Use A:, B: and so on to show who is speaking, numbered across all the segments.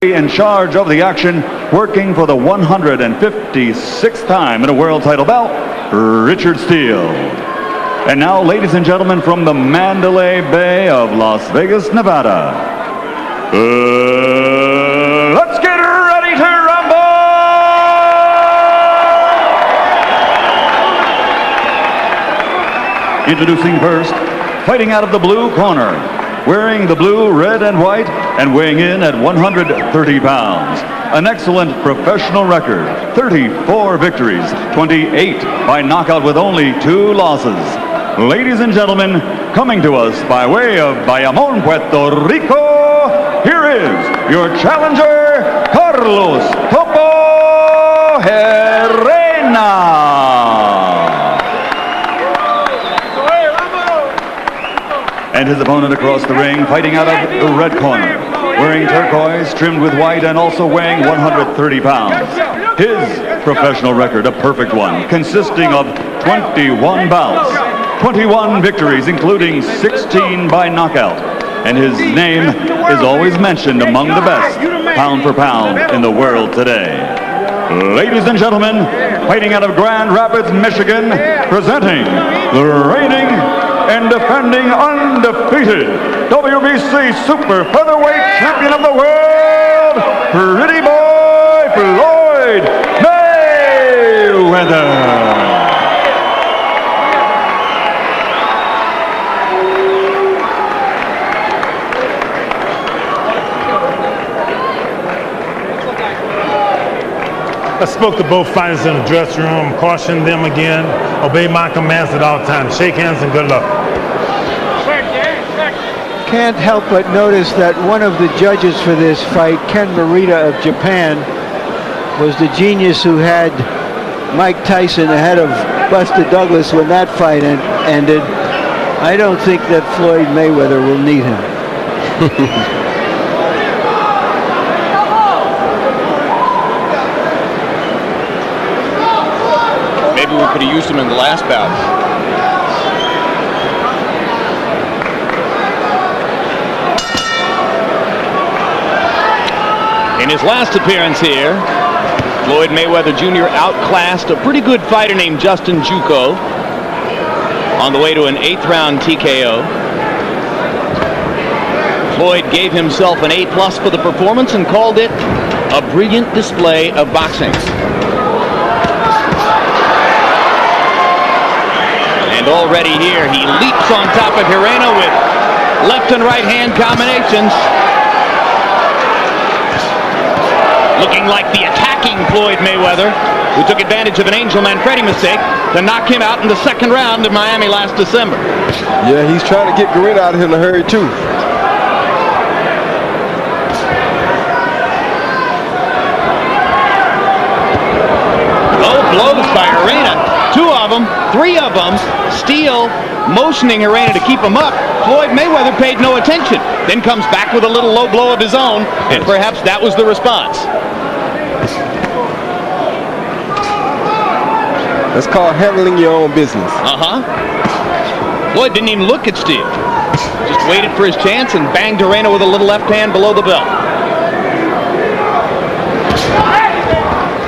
A: In charge of the action, working for the 156th time in a world title bout, Richard Steele. And now, ladies and gentlemen, from the Mandalay Bay of Las Vegas, Nevada, let's get ready to rumble! Introducing first, fighting out of the blue corner, wearing the blue, red, and white, and weighing in at 130 pounds. An excellent professional record, 34 victories, 28 by knockout with only 2 losses. Ladies and gentlemen, coming to us by way of Bayamon, Puerto Rico, here is your challenger, Carlos Topo Gerena. And his opponent across the ring, fighting out of the red corner, wearing turquoise, trimmed with white, and also weighing 130 pounds. His professional record, a perfect one, consisting of 21 bouts, 21 victories, including 16 by knockout. And his name is always mentioned among the best, pound for pound, in the world today. Ladies and gentlemen, fighting out of Grand Rapids, Michigan, presenting the reigning and defending undefeated WBC Super Featherweight Champion of the World, Pretty Boy Floyd Mayweather.
B: I spoke to both fighters in the dressing room, cautioned them again, obey my commands at all times. Shake hands and good luck.
C: Can't help but notice that one of the judges for this fight, Ken Morita of Japan, was the genius who had Mike Tyson ahead of Buster Douglas when that fight ended. I don't think that Floyd Mayweather will need him.
D: Maybe we could have used him in the last bout. In his last appearance here, Floyd Mayweather Jr. outclassed a pretty good fighter named Justin Juco on the way to an 8th round TKO. Floyd gave himself an A+ for the performance and called it a brilliant display of boxing. And already here, he leaps on top of Gerena with left and right hand combinations. Looking like the attacking Floyd Mayweather, who took advantage of an Angel Manfredi mistake to knock him out in the 2nd round in Miami last December.
E: Yeah, he's trying to get Gerena out of here in a hurry, too. Oh, blows by Gerena. 2 of them, 3 of them. Steele motioning Gerena to keep him up. Floyd Mayweather paid no attention. Then comes back with a little low blow of his own, and perhaps that was the response. That's called handling your own business. Floyd didn't even look at Steele. Just waited for his chance and banged Gerena with a little left hand below the belt.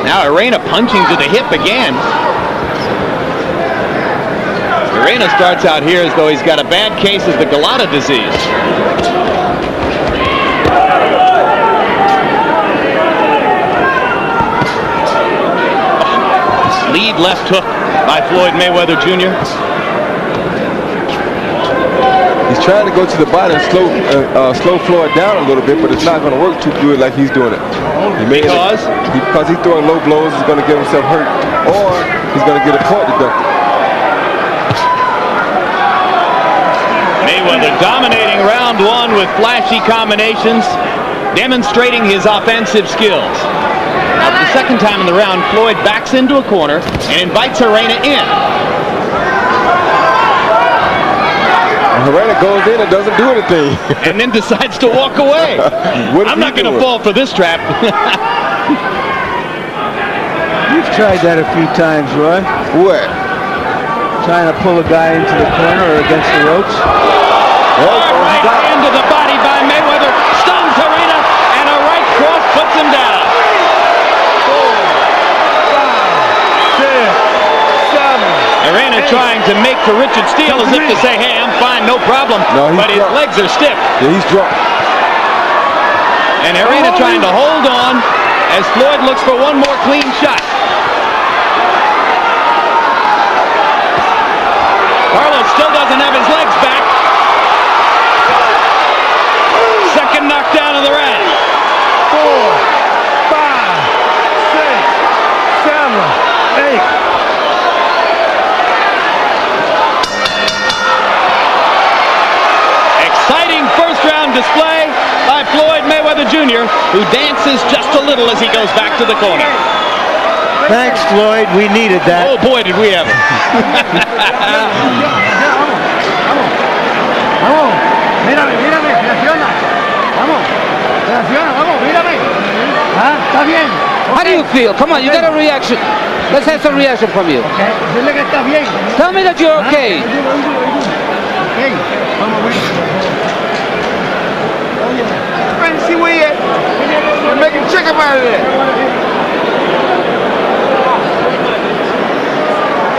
E: Now Gerena punching to the hip again. Gerena starts out here as though he's got a bad case of the Galata disease. Lead left hook by Floyd Mayweather Jr. He's trying to go to the body and slow Floyd down a little bit, but it's not going to work too good like he's doing it. Because he's throwing low blows, he's going to get himself hurt, or he's going to get a point deducted. Mayweather dominating round 1 with flashy combinations, demonstrating his offensive skills. Now, for the 2nd time in the round, Floyd backs into a corner and invites Gerena in. Gerena goes in and doesn't do anything. And then decides to walk away. I'm not going to fall for this trap.
C: You've tried that a few times, Roy.
E: What?
C: Trying to pull a guy into the corner or against the ropes.
D: Right into the body by Mayweather. Stuns Gerena, and a right cross trying to make to Richard Steele as if to say, hey, I'm fine, no problem.
F: No,
D: but his legs are stiff.
F: Yeah, he's drunk.
D: And Gerena trying to hold on as Floyd looks for one more clean shot. Carlos still doesn't have his legs back. Second knockdown of the round.
B: 4, 5, 6, 7, 8.
D: Exciting first round display by Floyd Mayweather Jr., who dances just a little as he goes back to the corner.
C: Thanks, Floyd. We needed that.
D: Oh boy, did we ever.
G: How do you feel? Come on, you got a reaction. Let's have some reaction from you. Tell me that you're okay.
F: See where you at? You're making chicken out of that.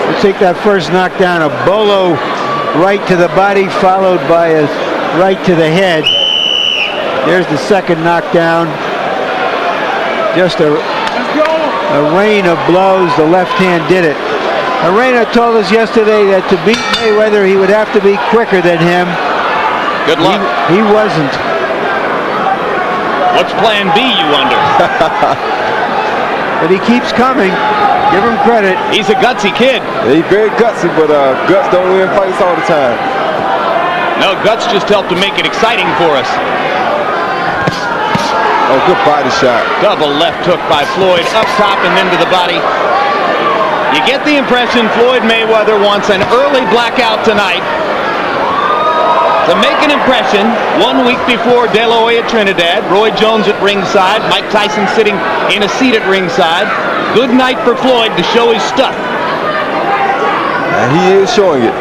C: We'll take that first knockdown, a bolo right to the body, followed by a right to the head. There's the second knockdown. Just a rain of blows. The left hand did it. Gerena told us yesterday that to beat Mayweather, he would have to be quicker than him.
D: Good luck.
C: He wasn't.
D: What's plan B, you wonder?
C: But he keeps coming. Give him credit.
D: He's a gutsy kid.
F: Yeah, he's very gutsy, but guts don't win fights all the time.
D: No, guts just help to make it exciting for us.
F: Oh, good body shot.
D: Double left hook by Floyd, up top and then to the body. You get the impression Floyd Mayweather wants an early blackout tonight to make an impression. 1 week before De La Hoya Trinidad, Roy Jones at ringside, Mike Tyson sitting in a seat at ringside. Good night for Floyd to show his stuff.
F: And he is showing it.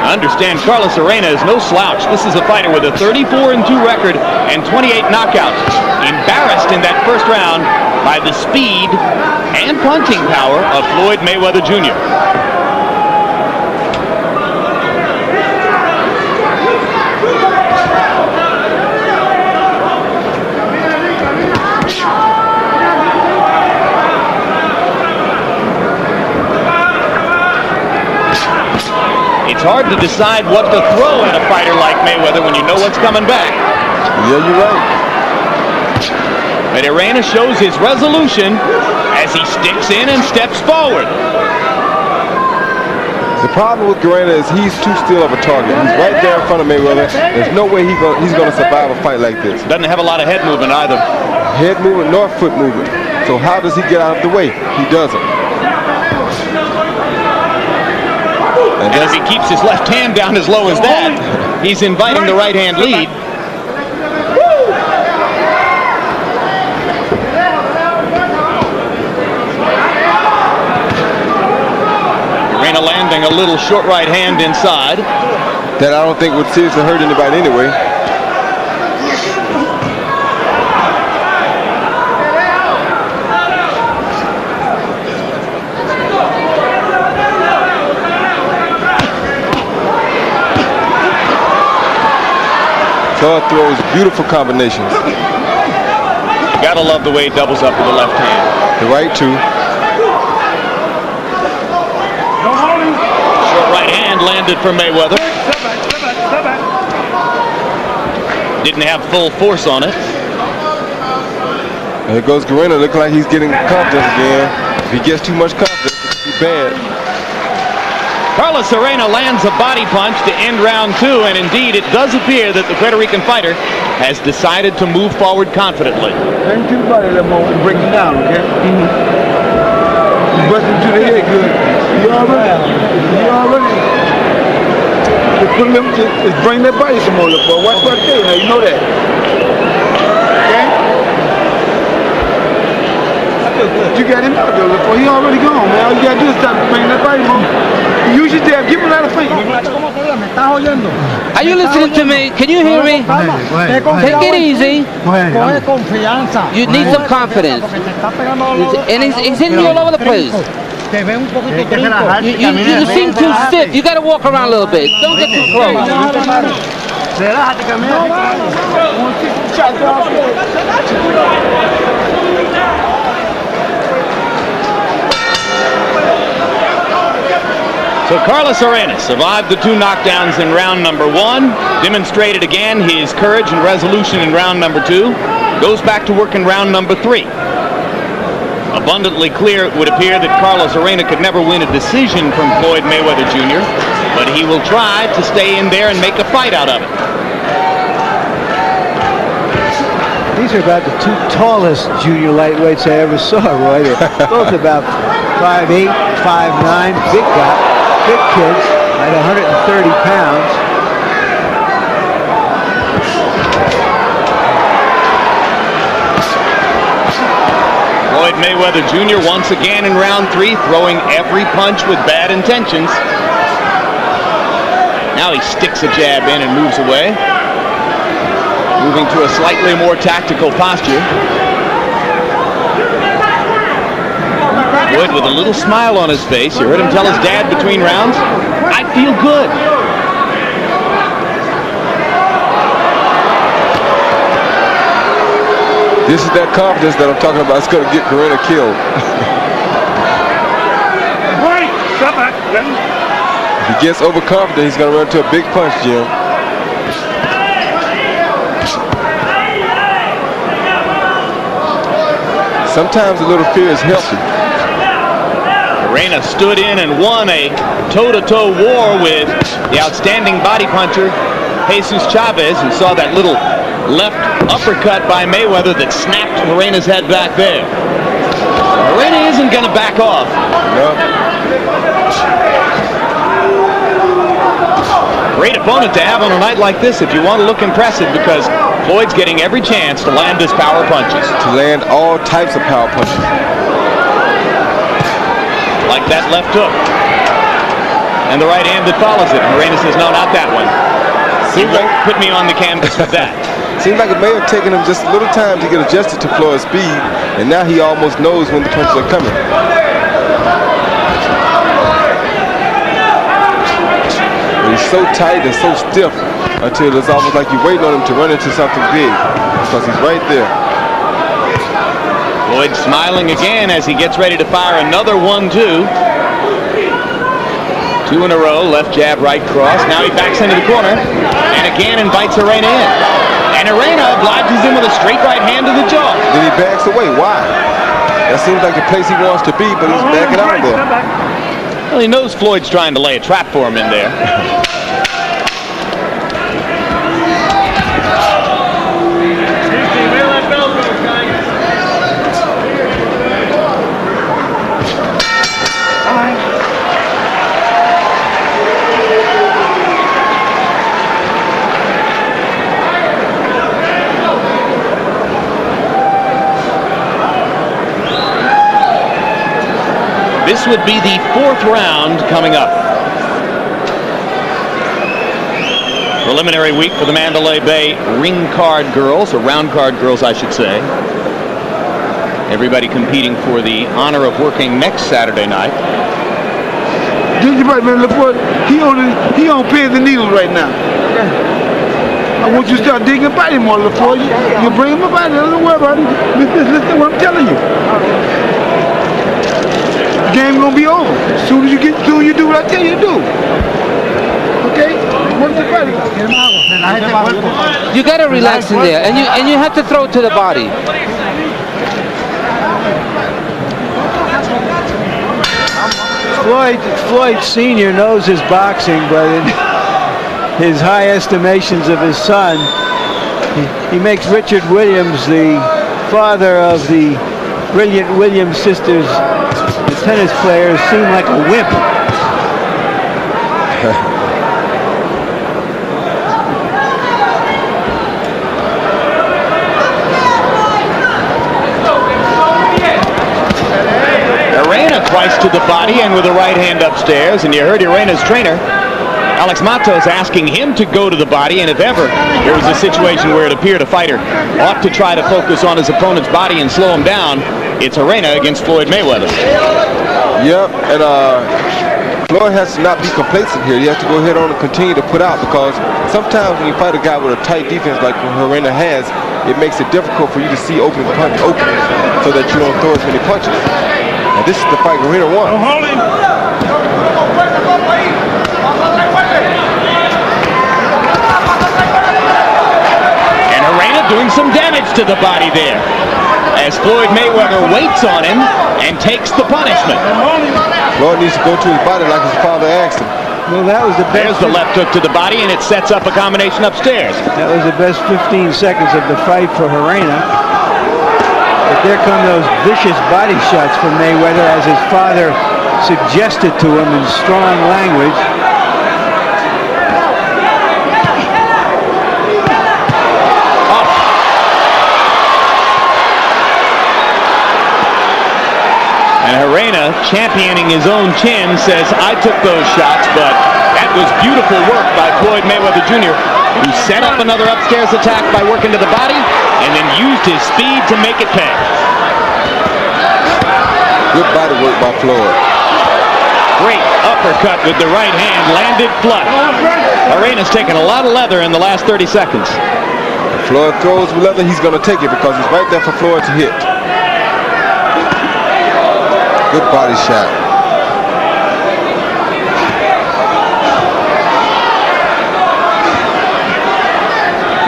D: Understand, Carlos Gerena is no slouch. This is a fighter with a 34-2 record and 28 knockouts. Embarrassed in that first round by the speed and punching power of Floyd Mayweather Jr. It's hard to decide what to throw at a fighter like Mayweather when you know what's coming back.
F: Yeah, you're right.
D: But Gerena shows his resolution as he sticks in and steps forward.
F: The problem with Gerena is he's too still of a target. He's right there in front of Mayweather. There's no way he's going to survive a fight like this.
D: Doesn't have a lot of head movement either.
F: Head movement nor foot movement. So how does he get out of the way? He doesn't.
D: And if he keeps his left hand down as low as that, he's inviting the right hand lead. Gerena landing a little short right hand inside.
F: That I don't think would seriously hurt anybody anyway. Floyd throws beautiful combinations.
D: You gotta love the way he doubles up with the left hand.
F: The right too.
D: Short right hand landed for Mayweather. Didn't have full force on it.
F: There goes Gerena, looking like he's getting confidence again. If he gets too much confidence, it could be bad.
D: Carlos Gerena lands a body punch to end round 2, and indeed it does appear that the Puerto Rican fighter has decided to move forward confidently.
F: Bring to the body that moment and break him down, okay? You bust him to the head good. You all right? You all right? Just put him, just bring that body some more, look, boy. Watch what I tell you now, you know that. Okay? You got him out there, LaFleur. He already gone, man. All you gotta do is stop bringing that body home. Use your jab. Give him a lot of feet.
G: Are you listening to me? Can you hear me? Take it easy. You need some confidence. And he's hitting you all over the place. You seem too stiff. You got to walk around a little bit. Don't get too close.
D: So Carlos Gerena survived the 2 knockdowns in round number 1, demonstrated again his courage and resolution in round number 2, goes back to work in round number 3. Abundantly clear, it would appear that Carlos Gerena could never win a decision from Floyd Mayweather Jr., but he will try to stay in there and make a fight out of it.
C: These are about the 2 tallest junior lightweights I ever saw, Roy. They're both about 5'8", 5'9", big guys, big kids, at 130 pounds.
D: Floyd Mayweather Jr. once again in round 3, throwing every punch with bad intentions. Now he sticks a jab in and moves away, moving to a slightly more tactical posture. Floyd with a little smile on his face. You heard him tell his dad between rounds, "I feel good."
H: This is that confidence that I'm talking about. It's going to get Gerena killed. If he gets overconfident, he's going to run into a big punch, Jim. Sometimes a little fear is healthy.
D: Gerena stood in and won a toe-to-toe war with the outstanding body puncher Jesus Chavez, and saw that little left uppercut by Mayweather that snapped Gerena's head back there. Gerena isn't going to back off.
H: No.
D: Great opponent to have on a night like this if you want to look impressive, because Floyd's getting every chance to land his power punches.
H: To land all types of power punches.
D: Like that left hook. And the right hand that follows it. Gerena says, no, not that one. You won't put me on the canvas with that.
H: Seems like it may have taken him just a little time to get adjusted to Floyd's speed, and now he almost knows when the punches are coming. But he's so tight and so stiff until it's almost like you're waiting on him to run into something big, because he's right there.
D: Floyd smiling again as he gets ready to fire another 1-2. 2 in a row, left jab, right cross. Now he backs into the corner and again invites Gerena in. And Gerena obliges him with a straight right hand to the jaw.
H: Then he backs away. Why? That seems like the place he wants to be, but he's backing out of there.
D: Well, he knows Floyd's trying to lay a trap for him in there. This would be the 4th round coming up. Preliminary week for the Mandalay Bay ring card girls, or round card girls, I should say. Everybody competing for the honor of working next Saturday night.
F: Gingerbread man, LaFleur, he on pins and needles right now. I want you to start digging about him more, LaFleur. You bring him about it. Don't worry about it. Listen to what I'm telling you. Game gonna be over. As soon as you do what I tell you to do. Okay? What's the body?
G: You gotta relax in there, and you have to throw it to the body.
C: Floyd Sr. knows his boxing, but in his high estimations of his son, he makes Richard Williams, the father of the brilliant Williams sisters, the tennis players, seem like a wimp.
D: the body and with a right hand upstairs. And you heard Gerena's trainer, Alex Matos, asking him to go to the body, and if ever there was a situation where it appeared a fighter ought to try to focus on his opponent's body and slow him down, it's Gerena against Floyd Mayweather.
H: Yep, and Floyd has to not be complacent here. He has to go ahead on and continue to put out, because sometimes when you fight a guy with a tight defense like Gerena has, it makes it difficult for you to see openings so that you don't throw as many punches. And this is the fight Gerena won.
D: And Gerena doing some damage to the body there, as Floyd Mayweather waits on him and takes the punishment.
H: Floyd needs to go to his body like his father asked him.
C: Well, that was the best.
D: There's the left hook to the body, and it sets up a combination upstairs.
C: That was the best 15 seconds of the fight for Gerena. But there come those vicious body shots from Mayweather, as his father suggested to him in strong language.
D: And Gerena, championing his own chin, says, I took those shots, but that was beautiful work by Floyd Mayweather Jr., who set up another upstairs attack by working to the body and then used his speed to make it pay.
H: Good body work by Floyd.
D: Great uppercut with the right hand, landed flush. Gerena's taken a lot of leather in the last 30 seconds.
H: If Floyd throws with leather, he's going to take it, because he's right there for Floyd to hit. Good body shot.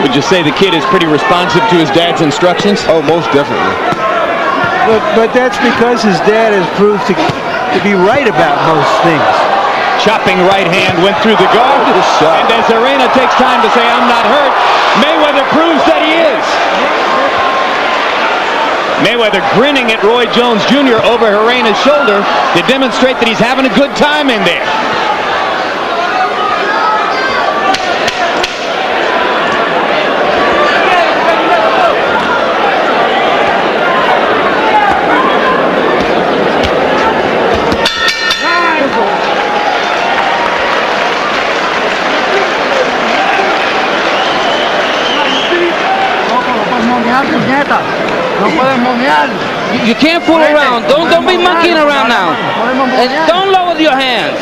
D: Would you say the kid is pretty responsive to his dad's instructions?
H: Oh, most definitely.
C: But that's because his dad has proved to be right about most things.
D: Chopping right hand went through the guard. And as Gerena takes time to say, I'm not hurt, Mayweather proves that he is. Mayweather grinning at Roy Jones Jr. over Gerena's shoulder to demonstrate that he's having a good time in there.
G: You can't fool around. Don't be monkeying around now. And don't lower your hands.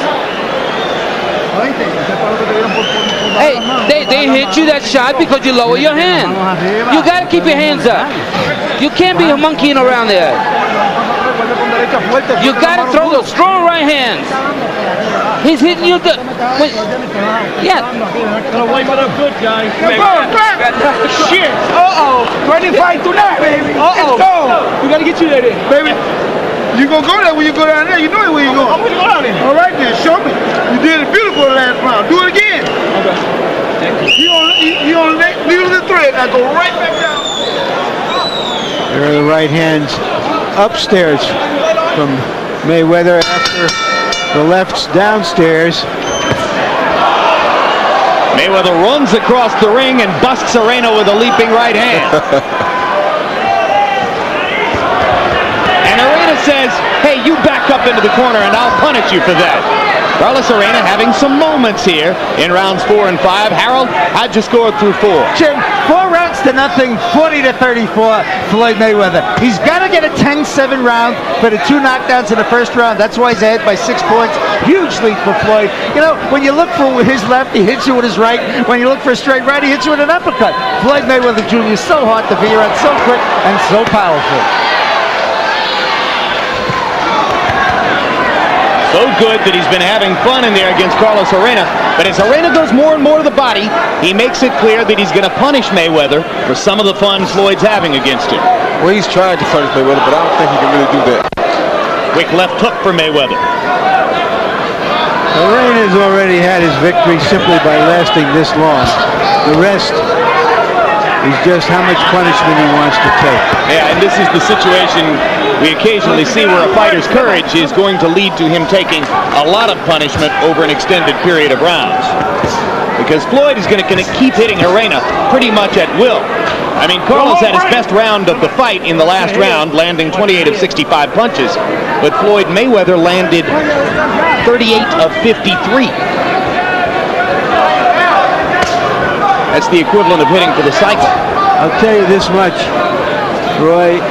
G: Hey, they hit you that shot because you lower your hand. You got to keep your hands up. You can't be monkeying around there. You got to throw those strong right hands. He's hitting you good. Wait. Yeah.
F: Good guy. Shit. Uh-oh. 25 to that, baby. Uh-oh. Let's go. We got to get you there, baby. You gonna go there when you go down there. You know where you going. I'm gonna go down there. All right, then. Show me. You did it beautiful last round. Do it again. Okay. You on leave the thread. Now go right back down.
C: There are the right hands upstairs from Mayweather after the lefts downstairs.
D: Mayweather runs across the ring and busts Gerena with a leaping right hand. And Gerena says, hey, you back up into the corner and I'll punish you for that. Carlos Gerena having some moments here in rounds 4 and 5. Harold, how'd you score through 4?
I: Jim, 4 rounds to nothing, 40-34, Floyd Mayweather. He's got to get a 10-7 round for the 2 knockdowns in the first round. That's why he's ahead by 6 points. Huge lead for Floyd. You know, when you look for his left, he hits you with his right. When you look for a straight right, he hits you with an uppercut. Floyd Mayweather Jr. is so hard to figure out, so quick and so powerful.
D: So good that he's been having fun in there against Carlos Gerena. But as Gerena goes more and more to the body, he makes it clear that he's going to punish Mayweather for some of the fun Floyd's having against him.
H: Well, he's trying to punish Mayweather, but I don't think he can really do that.
D: Quick left hook for Mayweather.
C: Gerena's already had his victory simply by lasting this long. The rest is just how much punishment he wants to take.
D: Yeah, and this is the situation we occasionally see where a fighter's courage is going to lead to him taking a lot of punishment over an extended period of rounds. because Floyd is going to keep hitting Gerena pretty much at will. I mean, Carlos had his best round of the fight in the last round, landing 28 of 65 punches, but Floyd Mayweather landed 38 of 53. That's the equivalent of hitting for the cycle.
C: I'll tell you this much, Roy.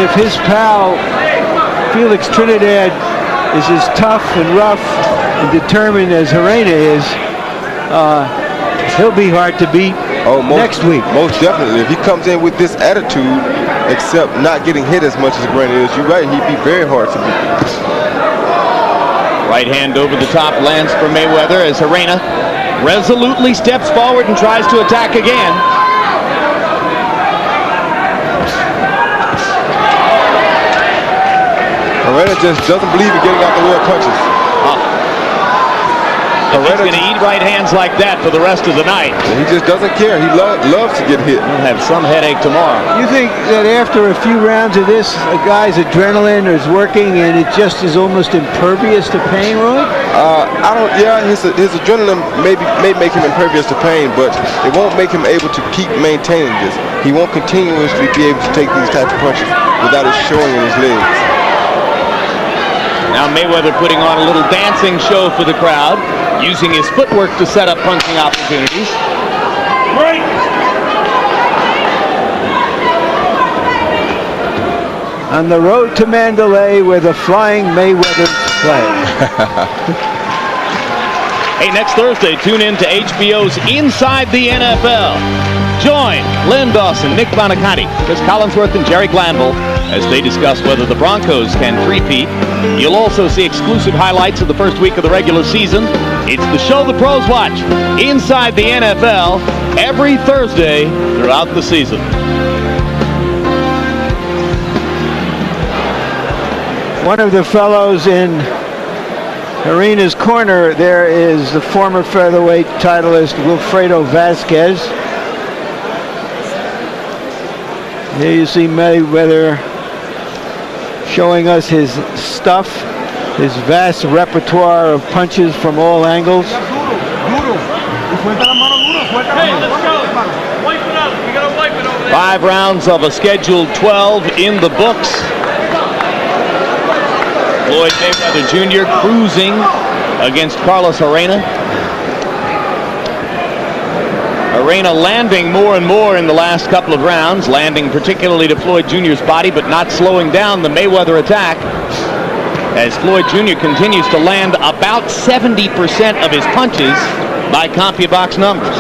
C: If his pal Felix Trinidad is as tough and rough and determined as Gerena is, he'll be hard to beat next week.
H: Most definitely. If he comes in with this attitude, except not getting hit as much as Gerena is, you're right, he'd be very hard to beat.
D: Right hand over the top lands for Mayweather as Gerena resolutely steps forward and tries to attack again.
H: Gerena just doesn't believe in getting out the way of punches.
D: He's going to eat right hands like that for the rest of the night.
H: He just doesn't care. He loves to get hit.
D: He'll have some headache tomorrow.
C: You think that after a few rounds of this, a guy's adrenaline is working and it just is almost impervious to pain, Roy?
H: I don't. Yeah, his adrenaline may make him impervious to pain, but it won't make him able to keep maintaining this. He won't continuously be able to take these types of punches without it showing in his legs.
D: Now Mayweather putting on a little dancing show for the crowd, using his footwork to set up punching opportunities.
B: Right.
C: On the road to Mandalay where the Flying Mayweather play.
D: Hey, next Thursday, tune in to HBO's Inside the NFL. Join Len Dawson, Nick Bonaconti, Chris Collinsworth, and Jerry Glanville as they discuss whether the Broncos can three-peat. You'll also see exclusive highlights of the first week of the regular season. It's the show the pros watch, Inside the NFL, every Thursday throughout the season.
C: One of the fellows in Gerena's corner there is the former featherweight titleist Wilfredo Vasquez. Here you see Mayweather showing us his stuff, his vast repertoire of punches from all angles.
E: Hey, let's go. Wipe it up. We gotta wipe it over there.
D: 5 rounds of a scheduled 12 in the books. Floyd Mayweather Jr. cruising against Carlos Gerena. Gerena landing more and more in the last couple of rounds, landing particularly to Floyd Jr.'s body, but not slowing down the Mayweather attack, as Floyd Jr. continues to land about 70% of his punches by CompuBox numbers.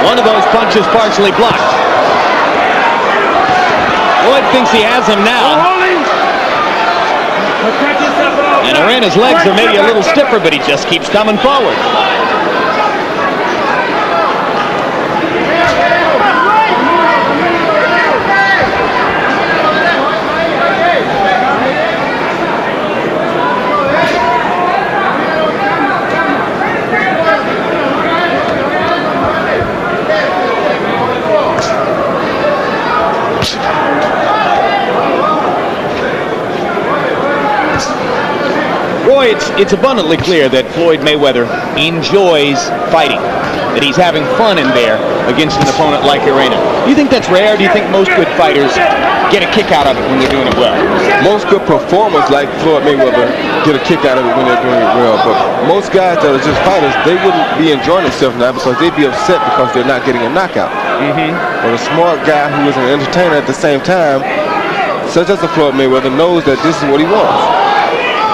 D: One of those punches partially blocked. Floyd thinks he has him now. And Gerena's legs are maybe a little stiffer, but he just keeps coming forward. Roy, it's abundantly clear that Floyd Mayweather enjoys fighting, that he's having fun in there against an opponent like Gerena. Do you think that's rare? Do you think most good fighters get a kick out of it when they're doing it well?
H: Most good performers like Floyd Mayweather get a kick out of it when they're doing it well, but most guys that are just fighters, they wouldn't be enjoying themselves now because they'd be upset because they're not getting a knockout. But a smart guy who is an entertainer at the same time, such as a Floyd Mayweather, knows that this is what he wants.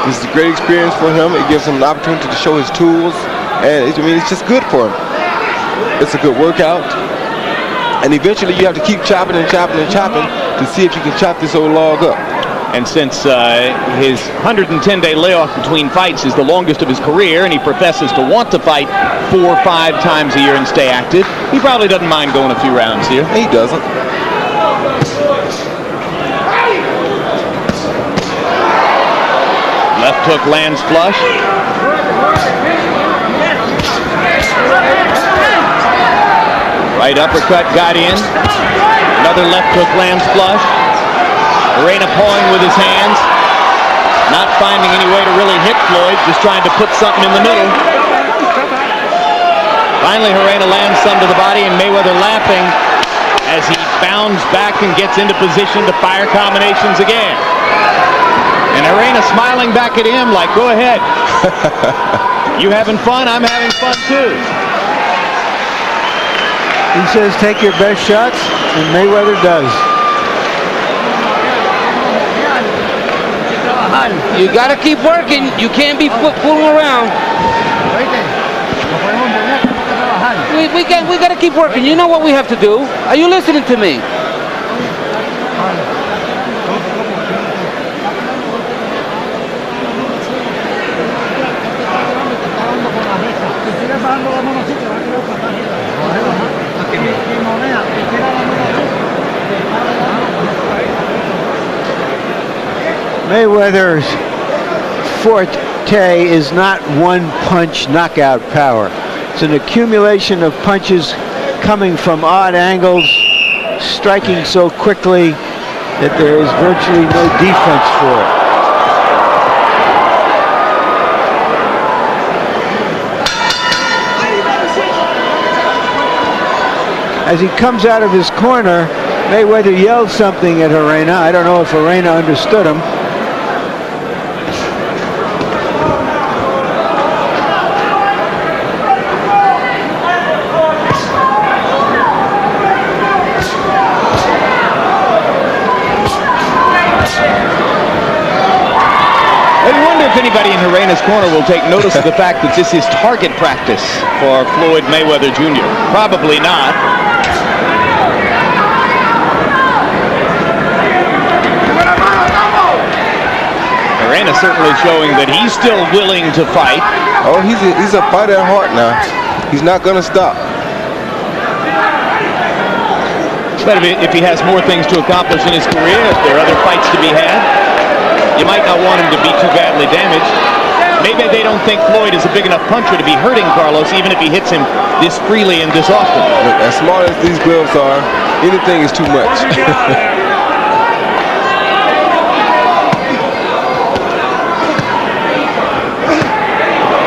H: This is a great experience for him. It gives him an opportunity to show his tools, and it's just good for him. It's a good workout, and eventually you have to keep chopping and chopping and chopping to see if you can chop this old log up.
D: And since his 110-day layoff between fights is the longest of his career, and he professes to want to fight 4 or 5 times a year and stay active, he probably doesn't mind going a few rounds here.
H: He doesn't.
D: Left hook lands flush. Right uppercut got in. Another left hook lands flush. Gerena pawing with his hands. Not finding any way to really hit Floyd, just trying to put something in the middle. Finally, Gerena lands some to the body, and Mayweather laughing as he bounds back and gets into position to fire combinations again. And Gerena smiling back at him like, go ahead. You having fun? I'm having fun too.
C: He says take your best shots, and Mayweather does.
G: You got to keep working. You can't be fooling around. We got to keep working. You know what we have to do. Are you listening to me?
C: Mayweather's forte is not one-punch knockout power. It's an accumulation of punches coming from odd angles, striking so quickly that there is virtually no defense for it. As he comes out of his corner, Mayweather yelled something at Gerena. I don't know if Gerena understood him.
D: Anybody in Gerena's corner will take notice of the fact that this is target practice for Floyd Mayweather Jr. Probably not. Gerena certainly showing that he's still willing to fight.
H: Oh, he's a fighter at heart now. He's not going to stop.
D: But if he has more things to accomplish in his career, if there are other fights to be had, you might not want him to be too badly damaged. Maybe they don't think Floyd is a big enough puncher to be hurting Carlos, even if he hits him this freely and this often.
H: Look, as smart as these gloves are, anything is too much.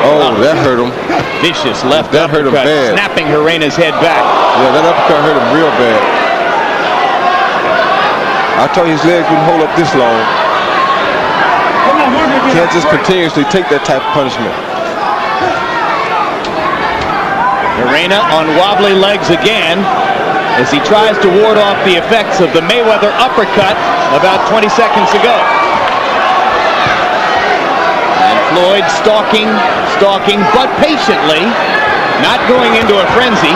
H: Oh, that hurt him.
D: Vicious left
H: that hurt him bad.
D: Snapping Gerena's head back.
H: Yeah, that uppercut hurt him real bad. I told you his legs wouldn't hold up this long. Can't just continuously take that type of punishment.
D: Gerena on wobbly legs again as he tries to ward off the effects of the Mayweather uppercut about 20 seconds ago. And Floyd stalking, but patiently, not going into a frenzy.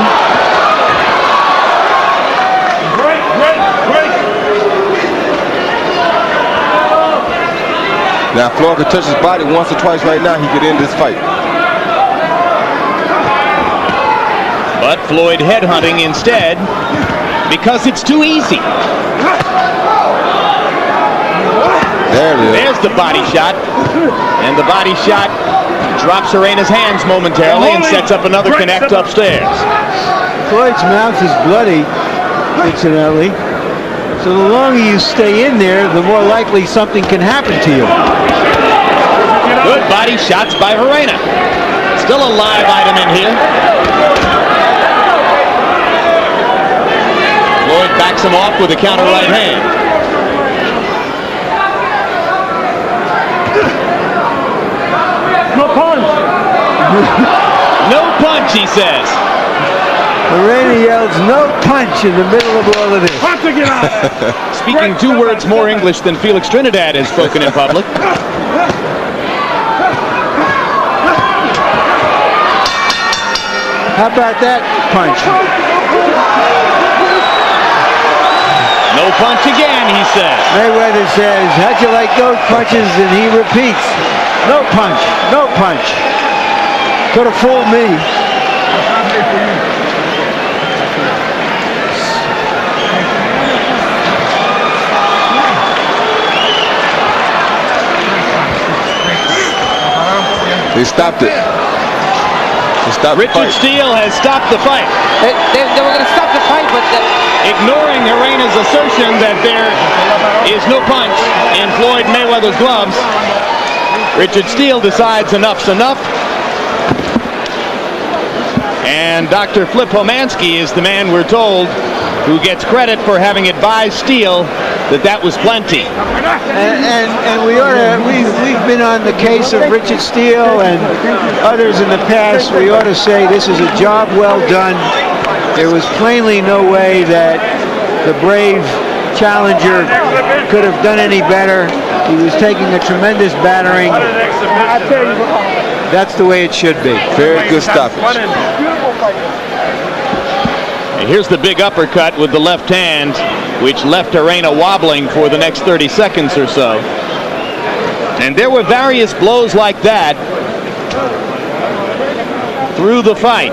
H: Now, if Floyd could touch his body once or twice right now, he could end this fight.
D: But Floyd headhunting instead because it's too easy.
H: There it is.
D: There's the body shot. And the body shot drops Gerena's hands momentarily and sets up another connect upstairs.
C: Floyd's mouth is bloody, incidentally. So the longer you stay in there, the more likely something can happen to you.
D: Good body shots by Gerena. Still a live item in here. Floyd backs him off with a counter right hand.
B: No punch.
D: No punch, he says.
C: Gerena yells, no punch in the middle of all of this.
D: Speaking 2 words more English than Felix Trinidad has spoken in public.
C: How about that punch?
D: No punch again, he says.
C: Mayweather says, how'd you like those punches? And he repeats, no punch, no punch. Could have fooled me.
H: They stopped it.
D: Richard Steele has stopped the fight.
G: They were going to stop the fight, but
D: Ignoring Gerena's assertion that there is no punch in Floyd Mayweather's gloves, Richard Steele decides enough's enough. And Dr. Flip Homansky is the man, we're told, who gets credit for having advised Steele that was plenty.
C: And we've been on the case of Richard Steele and others in the past. We ought to say this is a job well done. There was plainly no way that the brave challenger could have done any better. He was taking a tremendous battering. That's the way it should be.
H: Very good stoppage.
D: And here's the big uppercut with the left hand, which left Gerena wobbling for the next 30 seconds or so. And there were various blows like that through the fight.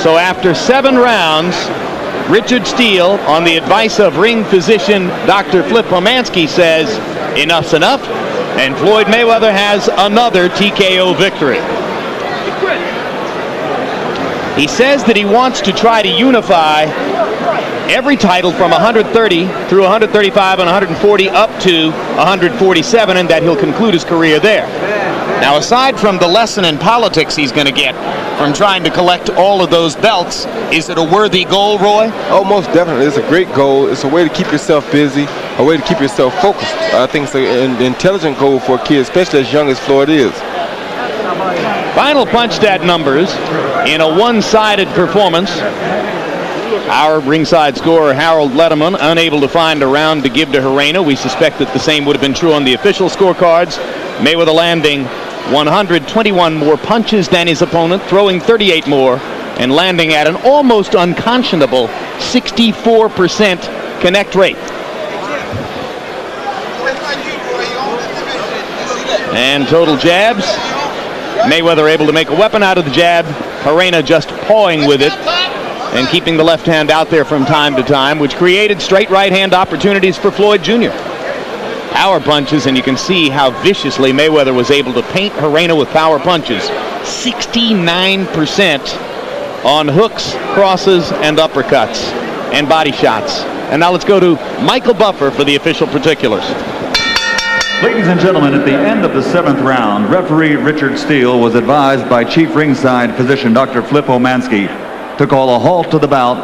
D: So after 7 rounds, Richard Steele, on the advice of ring physician Dr. Flip Homansky, says enough's enough, and Floyd Mayweather has another TKO victory. He says that he wants to try to unify every title from 130 through 135 and 140 up to 147, and that he'll conclude his career there. Now, aside from the lesson in politics he's going to get from trying to collect all of those belts, is it a worthy goal, Roy?
H: Oh, most definitely. It's a great goal. It's a way to keep yourself busy, a way to keep yourself focused. I think it's an intelligent goal for a kid, especially as young as Floyd is.
D: Final punch stat numbers in a one-sided performance. Our ringside scorer, Harold Letterman, unable to find a round to give to Gerena. We suspect that the same would have been true on the official scorecards. Mayweather landing 121 more punches than his opponent, throwing 38 more, and landing at an almost unconscionable 64% connect rate. And total jabs. Mayweather able to make a weapon out of the jab. Gerena just pawing with it and keeping the left hand out there from time to time, which created straight right hand opportunities for Floyd Jr. Power punches, and you can see how viciously Mayweather was able to paint Gerena with power punches. 69% on hooks, crosses, and uppercuts, and body shots. And now let's go to Michael Buffer for the official particulars.
A: Ladies and gentlemen, at the end of the 7th round, referee Richard Steele was advised by Chief Ringside Physician Dr. Flip Homansky to call a halt to the bout.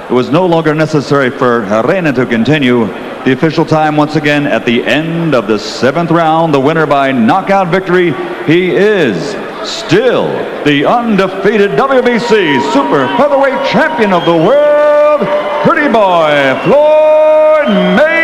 A: It was no longer necessary for Gerena to continue. The official time once again at the end of the 7th round, the winner by knockout victory, he is still the undefeated WBC Super Featherweight Champion of the World, Pretty Boy Floyd Mayweather.